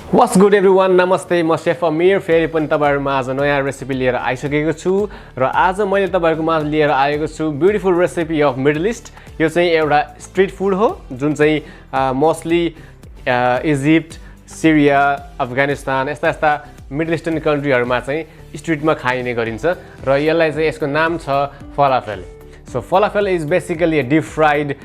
What's good everyone, नमस्ते म chef अमीर फेरि पनि तपाईहरुमा आज नयाँ रेसिपी लिएर आइसकेको छु र आज मैले तपाईहरुको माझ लिएर आएको छु beautiful recipe of middle east. यो चाहिँ एउटा स्ट्रीट फुड हो जुन चाहिँ मोस्टली इजिप्ट, सिरिया, अफगानिस्तान यस्ता मिडल ईस्टर्न कन्ट्रीहरुमा चाहिँ स्ट्रीटमा खाइने गरिन्छ र यसलाई चाहिँ यसको नाम छ falafel. So falafel is basically a deep fried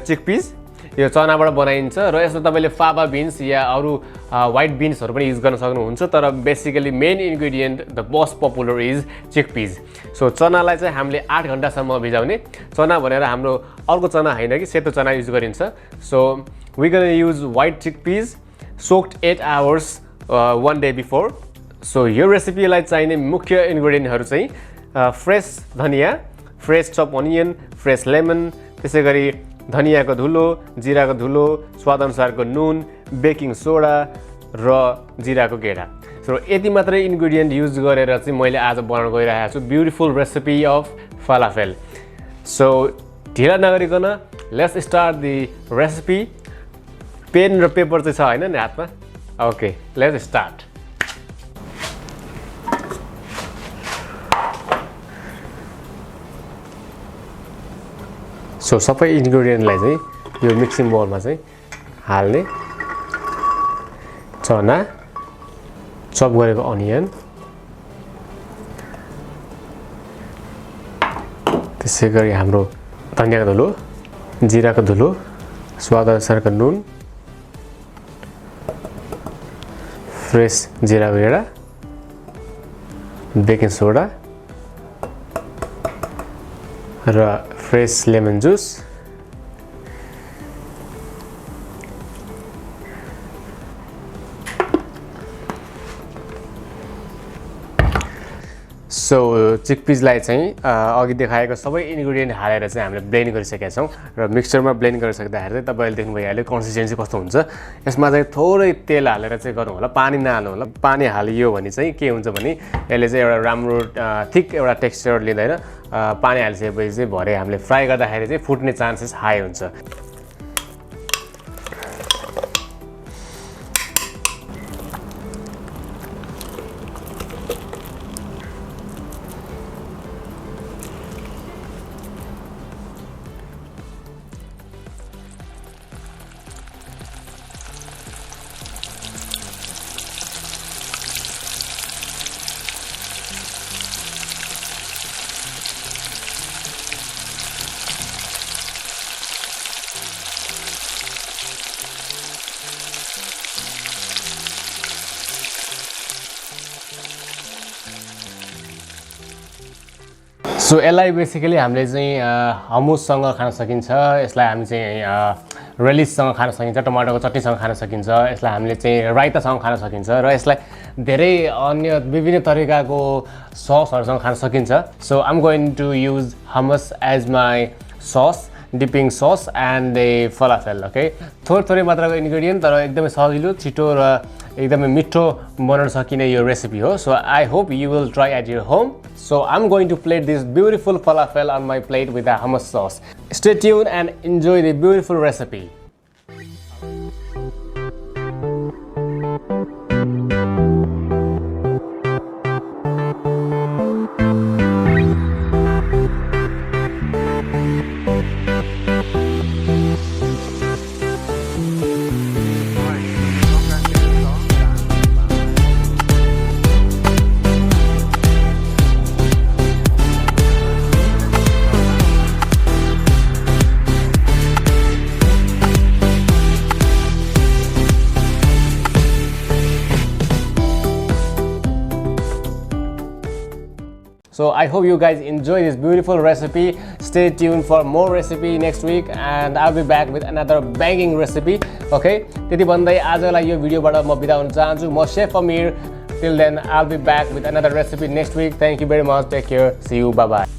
chickpeas. यो चनाबाट बनाइन्छ र यसमा तपाईले फाफा बिन्स या अरु व्हाइट बिन्सहरु पनि युज गर्न सक्नुहुन्छ, तर basically main ingredient the most popular is chickpeas. So चनालाई चाहिँ हामीले 8 घण्टासम्म भिजाउने। चना भनेर हाम्रो अर्को चना हैन कि सेतो चना युज गरिन्छ। So we gonna use white chickpeas soaked 8 hours 1 day before. So यो रेसिपीलाई चाहिने मुख्य इन्ग्रेडिएन्टहरु चाहिँ फ्रेश धनिया, fresh chop onion, fresh lemon, त्यसैगरी धनियाको धुलो, जीराको धुलो, स्वादअनुसारको नुन, बेकिङ सोडा र जीराको गेडा। सो यति मात्रै इन्ग्रेडिएन्ट युज गरेर चाहिँ मैले आज बनाउन गइरहेको छु beautiful recipe of falafel. So ढिला नगरिकन let's start the recipe. Pen र पेपर चाहिँ छ हैन नि हातमा? Okay, let's start. सो सबै इन्ग्रेडिएन्टलाई चाहिँ यो मिक्सिङ बाउलमा चाहिँ हाल्ने। चना, चप गरेको अनियन, त्यसैगरी हाम्रो धनियाको धुलो, जीराको धुलो, स्वादअनुसारको नुन, फ्रेश जीराको गेडा, बेकिङ सोडा र फ्रेश लेमन जुस। सो चिकपीसलाई चाहिँ अघि देखाएको सबै इन्ग्रेडिएन्ट हालेर चाहिँ हामीले ब्लेन्ड गरिसकेका छौं र मिक्सचरमा ब्लेन्ड गरिसक्दाखेरि चाहिँ तपाईले देख्नु भइहाल्यो कन्सिस्टेन्सी कस्तो हुन्छ। यसमा चाहिँ थोरै तेल हालेर चाहिँ गर्नु होला, पानी नहाल्नु होला। पानी हालियो भने चाहिँ के हुन्छ भने यसले चाहिँ एउटा राम्रो थिक एउटा टेक्सचर लिँदैन। पानी हालिसकेपछि चाहिँ भरे हामीले फ्राई गर्दाखेरि चाहिँ फुट्ने चान्सेस हाई हुन्छ। सो यसलाई बेसिकली हामीले चाहिँ हमससँग खान सकिन्छ। यसलाई हामी चाहिँ रेलिससँग खान सकिन्छ, टमाटरको चटनीसँग खान सकिन्छ, यसलाई हामीले चाहिँ रायतासँग खान सकिन्छ र यसलाई धेरै अन्य विभिन्न तरिकाको ससहरुसँग खान सकिन्छ। So I am going to use hummus as my sauce, dipping sauce and the falafel. Okay, थोरै मात्राको इन्ग्रेडिएन्ट तर एकदमै सजिलो, छिटो र एकदमै मिठो बनाउन सकिने यो रेसिपी हो। So I hope you will try at your home. So I'm going to plate this beautiful falafel on my plate with the hummus sauce. Stay tuned and enjoy the beautiful recipe. So I hope you guys enjoy this beautiful recipe. Stay tuned for more recipe next week and I'll be back with another banging recipe. Okay, त्यति भन्दै आजलाई यो भिडियोबाट म बिदा हुन चाहन्छु। म chef Amir. Till then I'll be back with another recipe next week. Thank you very much. Take care. See you. Bye bye.